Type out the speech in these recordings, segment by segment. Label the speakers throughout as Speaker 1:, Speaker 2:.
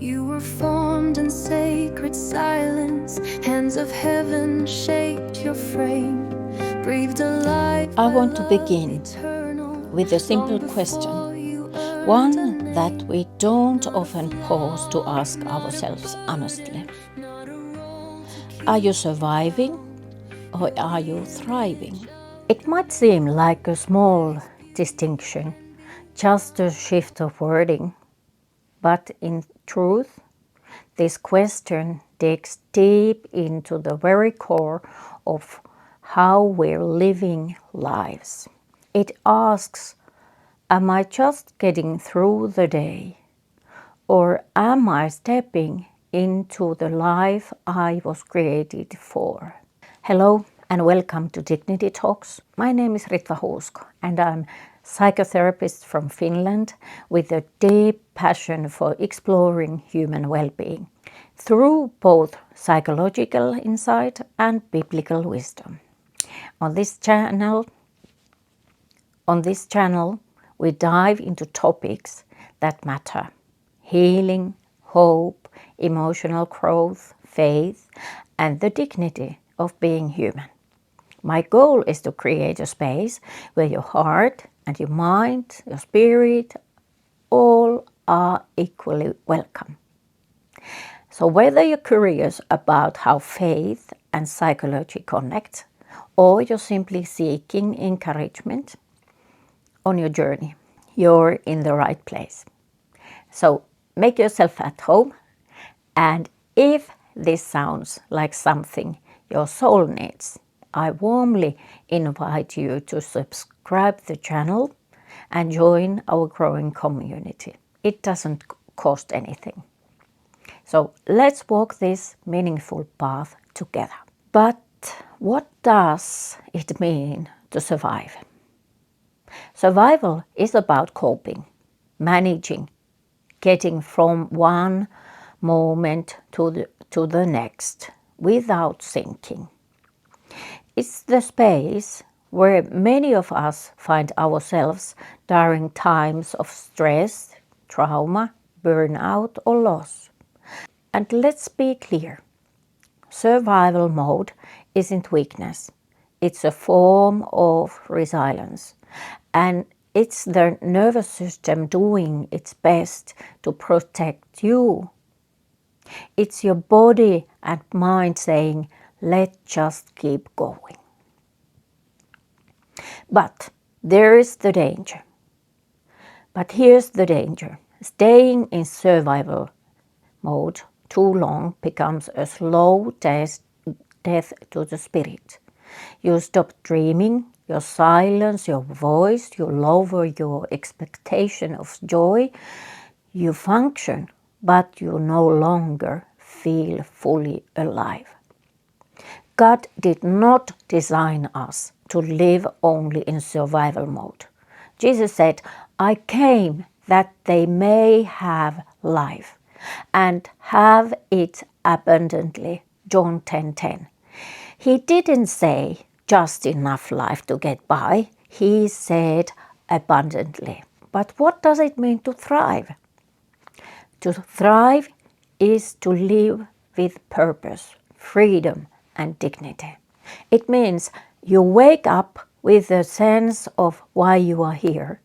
Speaker 1: You were formed in sacred silence. Hands of heaven shaped your frame. Breathed alive.
Speaker 2: I want to begin with a simple question, one that we don't often pause to ask ourselves honestly. Are you surviving or are you thriving? It might seem like a small distinction, just a shift of wording, but in truth, this question digs deep into the very core of how we're living lives. It asks, am I just getting through the day? Or am I stepping into the life I was created for? Hello and welcome to Dignity Talks. My name is Ritva Huusko and I'm psychotherapist from Finland with a deep passion for exploring human well-being through both psychological insight and biblical wisdom. On this channel, we dive into topics that matter: healing, hope, emotional growth, faith, and the dignity of being human. My goal is to create a space where your heart and your mind, your spirit, all are equally welcome. So whether you're curious about how faith and psychology connect, or you're simply seeking encouragement on your journey, you're in the right place. So make yourself at home, and if this sounds like something your soul needs, I warmly invite you to subscribe to the channel and join our growing community. It doesn't cost anything. So let's walk this meaningful path together. But what does it mean to survive? Survival is about coping, managing, getting from one moment to the next without sinking. It's the space where many of us find ourselves during times of stress, trauma, burnout, or loss. And let's be clear, survival mode isn't weakness. It's a form of resilience. And it's the nervous system doing its best to protect you. It's your body and mind saying, let's just keep going. But there is the danger. But here's the danger. Staying in survival mode too long becomes a slow death to the spirit. You stop dreaming, you silence your voice, you lower your expectation of joy, you function, but you no longer feel fully alive. God did not design us to live only in survival mode. Jesus said, I came that they may have life and have it abundantly. John 10:10. He didn't say just enough life to get by. He said abundantly. But what does it mean to thrive? To thrive is to live with purpose, freedom, and dignity. It means you wake up with a sense of why you are here.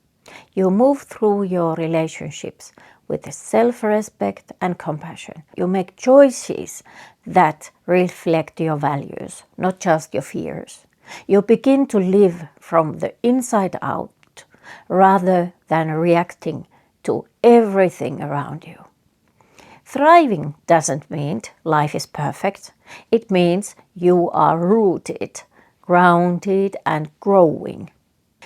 Speaker 2: You move through your relationships with self-respect and compassion. You make choices that reflect your values, not just your fears. You begin to live from the inside out rather than reacting to everything around you. Thriving doesn't mean life is perfect. It means you are rooted, grounded, and growing.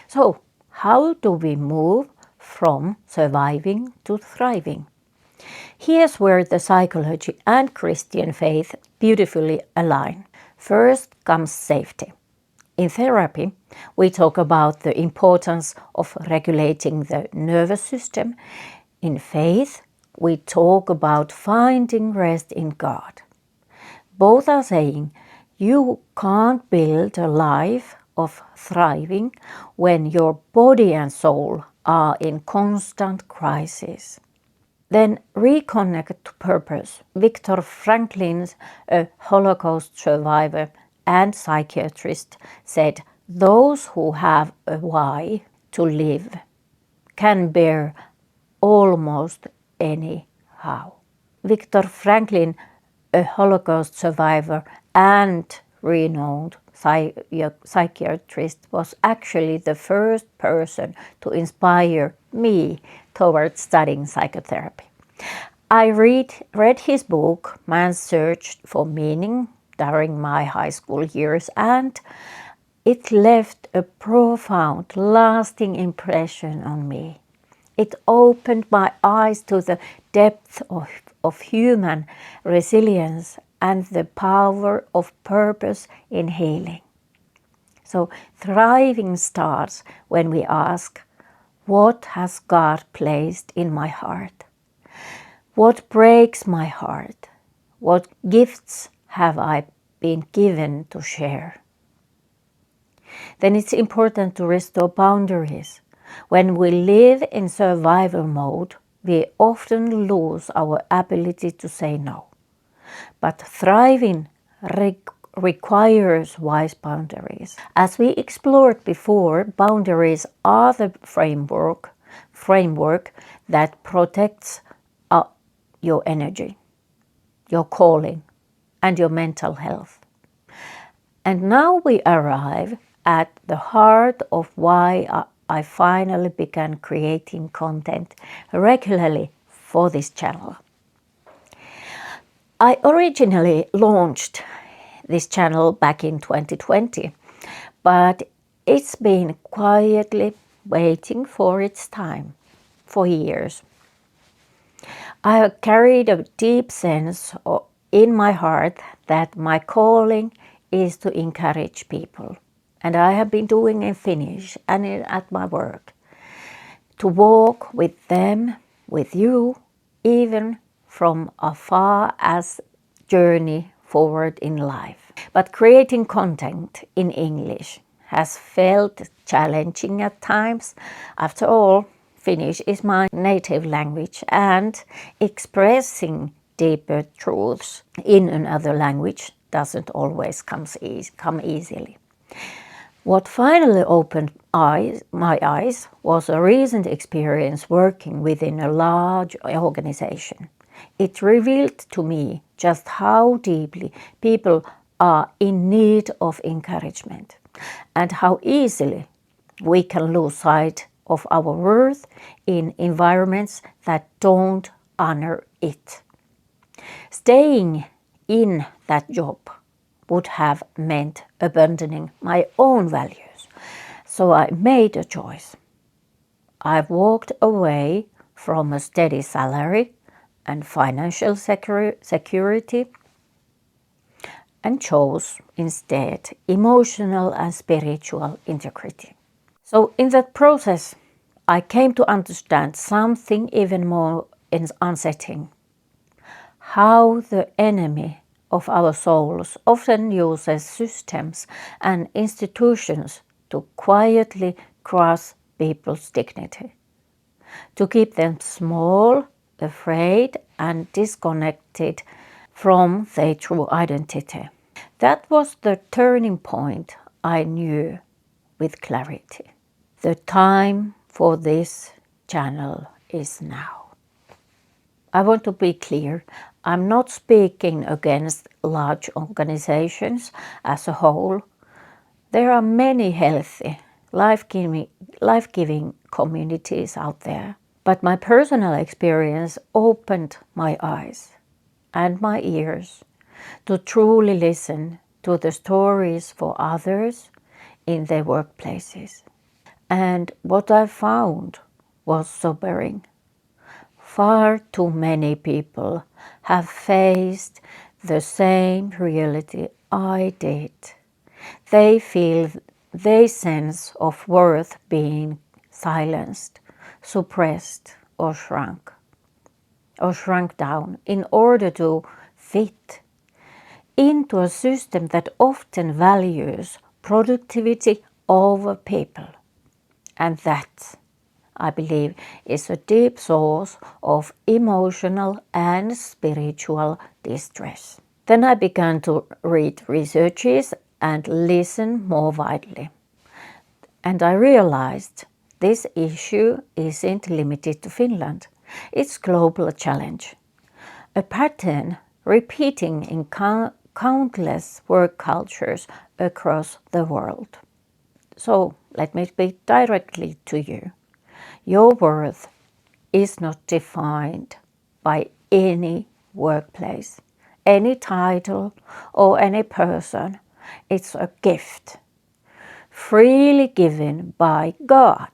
Speaker 2: So, how do we move from surviving to thriving? Here's where the psychology and Christian faith beautifully align. First comes safety. In therapy, we talk about the importance of regulating the nervous system. In faith, we talk about finding rest in God. Both are saying you can't build a life of thriving when your body and soul are in constant crisis. Then reconnect to purpose. Viktor Frankl, a Holocaust survivor and psychiatrist, said, "Those who have a why to live can bear almost anyhow." Viktor Frankl, a Holocaust survivor and renowned psychiatrist, was actually the first person to inspire me towards studying psychotherapy. I read his book, Man's Search for Meaning, during my high school years, and it left a profound, lasting impression on me. It opened my eyes to the depth of human resilience and the power of purpose in healing. So thriving starts when we ask, what has God placed in my heart? What breaks my heart? What gifts have I been given to share? Then it's important to restore boundaries. When we live in survival mode, we often lose our ability to say no. But thriving requires wise boundaries. As we explored before, boundaries are the framework that protects your energy, your calling, and your mental health. And now we arrive at the heart of why I finally began creating content regularly for this channel. I originally launched this channel back in 2020, but it's been quietly waiting for its time for years. I have carried a deep sense in my heart that my calling is to encourage people. And I have been doing in Finnish and at my work. To walk with them, with you, even from afar as journey forward in life. But creating content in English has felt challenging at times. After all, Finnish is my native language, and expressing deeper truths in another language doesn't always come easily. What finally opened my eyes was a recent experience working within a large organization. It revealed to me just how deeply people are in need of encouragement and how easily we can lose sight of our worth in environments that don't honor it. Staying in that job would have meant abandoning my own values. So I made a choice. I walked away from a steady salary and financial security and chose instead emotional and spiritual integrity. So in that process, I came to understand something even more unsettling. How the enemy of our souls often uses systems and institutions to quietly crush people's dignity, to keep them small, afraid, and disconnected from their true identity. That was the turning point I knew with clarity. The time for this channel is now. I want to be clear, I'm not speaking against large organizations as a whole. There are many healthy, life-giving communities out there. But my personal experience opened my eyes and my ears to truly listen to the stories for others in their workplaces. And what I found was sobering. Far too many people have faced the same reality I did. They feel their sense of worth being silenced, suppressed, or shrunk down in order to fit into a system that often values productivity over people. And that I believe, is a deep source of emotional and spiritual distress. Then I began to read researches and listen more widely. And I realized this issue isn't limited to Finland. It's a global challenge. A pattern repeating in countless work cultures across the world. So let me speak directly to you. Your worth is not defined by any workplace, any title, or any person. It's a gift, freely given by God,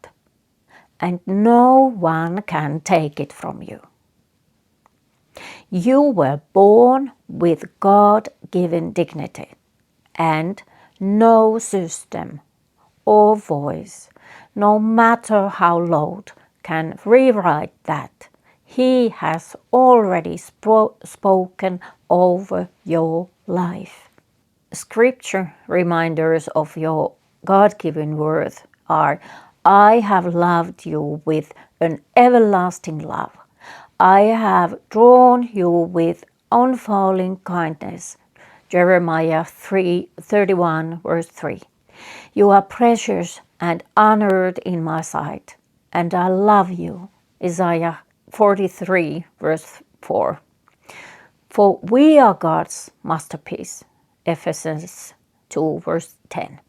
Speaker 2: and no one can take it from you. You were born with God-given dignity, and no system or voice, no matter how loud, can rewrite that. He has already spoken over your life. Scripture reminders of your God-given worth are, I have loved you with an everlasting love. I have drawn you with unfailing kindness. Jeremiah 31 verse 3. You are precious and honored in my sight, and I love you. Isaiah 43 verse 4. For we are God's masterpiece. Ephesians 2 verse 10.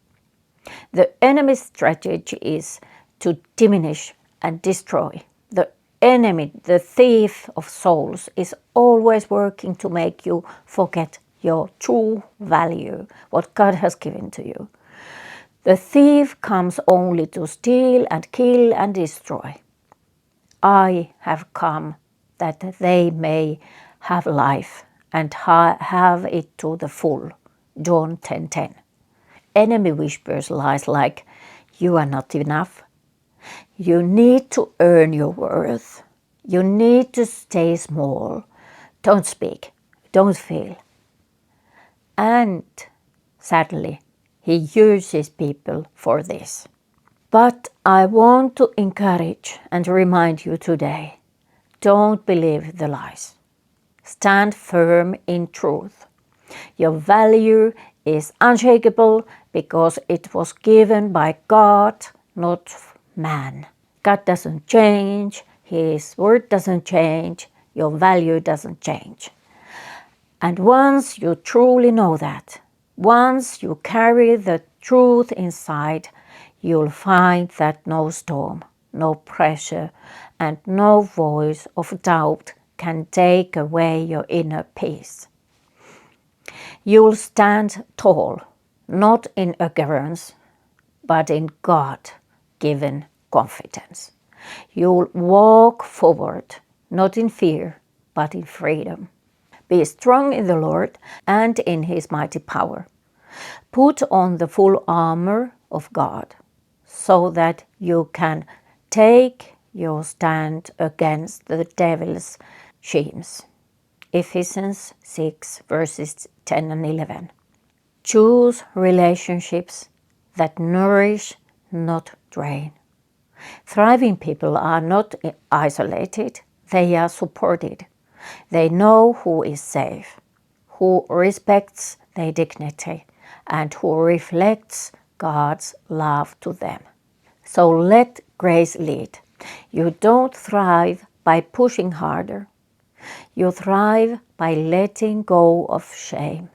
Speaker 2: The enemy's strategy is to diminish and destroy. The enemy, the thief of souls, is always working to make you forget your true value, what God has given to you. The thief comes only to steal and kill and destroy. I have come that they may have life and have it to the full. John 10:10. Enemy whispers lies like, you are not enough. You need to earn your worth. You need to stay small. Don't speak. Don't feel. And sadly, he uses people for this. But I want to encourage and remind you today, don't believe the lies. Stand firm in truth. Your value is unshakable because it was given by God, not man. God doesn't change, His word doesn't change, your value doesn't change. And once you truly know that, once you carry the truth inside, you'll find that no storm, no pressure, and no voice of doubt can take away your inner peace. You'll stand tall, not in arrogance, but in God-given confidence. You'll walk forward, not in fear, but in freedom. Be strong in the Lord and in His mighty power. Put on the full armor of God so that you can take your stand against the devil's schemes. Ephesians 6 verses 10 and 11. Choose relationships that nourish, not drain. Thriving people are not isolated, they are supported. They know who is safe, who respects their dignity, and who reflects God's love to them. So let grace lead. You don't thrive by pushing harder. You thrive by letting go of shame,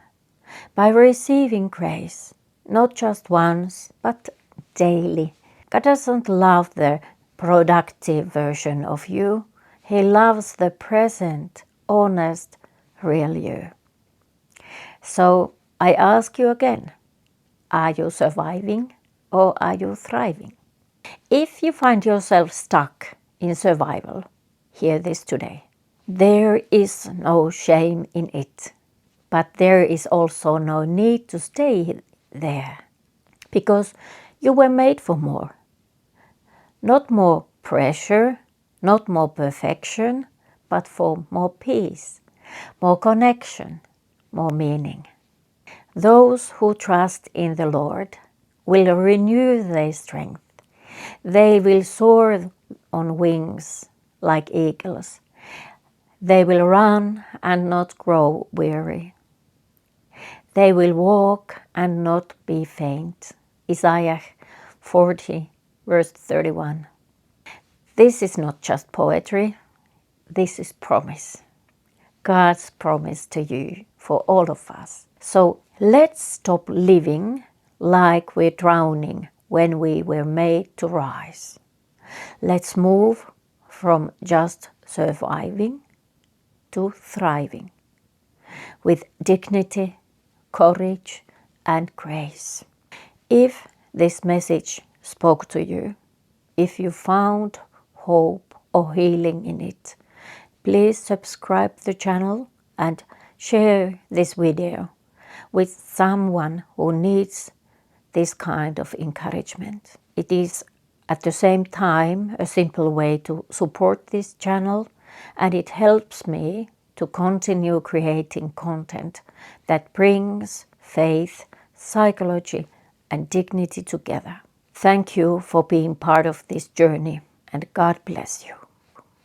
Speaker 2: by receiving grace, not just once, but daily. God doesn't love the productive version of you. He loves the present, honest, real you. So I ask you again, are you surviving or are you thriving? If you find yourself stuck in survival, hear this today. There is no shame in it, but there is also no need to stay there, because you were made for more. Not more pressure, not more perfection, but for more peace, more connection, more meaning. Those who trust in the Lord will renew their strength. They will soar on wings like eagles. They will run and not grow weary. They will walk and not be faint. Isaiah 40, verse 31. This is not just poetry, this is promise. God's promise to you for all of us. So let's stop living like we're drowning when we were made to rise. Let's move from just surviving to thriving with dignity, courage, and grace. If this message spoke to you, if you found hope or healing in it, please subscribe to the channel and share this video with someone who needs this kind of encouragement. It is at the same time a simple way to support this channel, and it helps me to continue creating content that brings faith, psychology, and dignity together. Thank you for being part of this journey, and God bless you.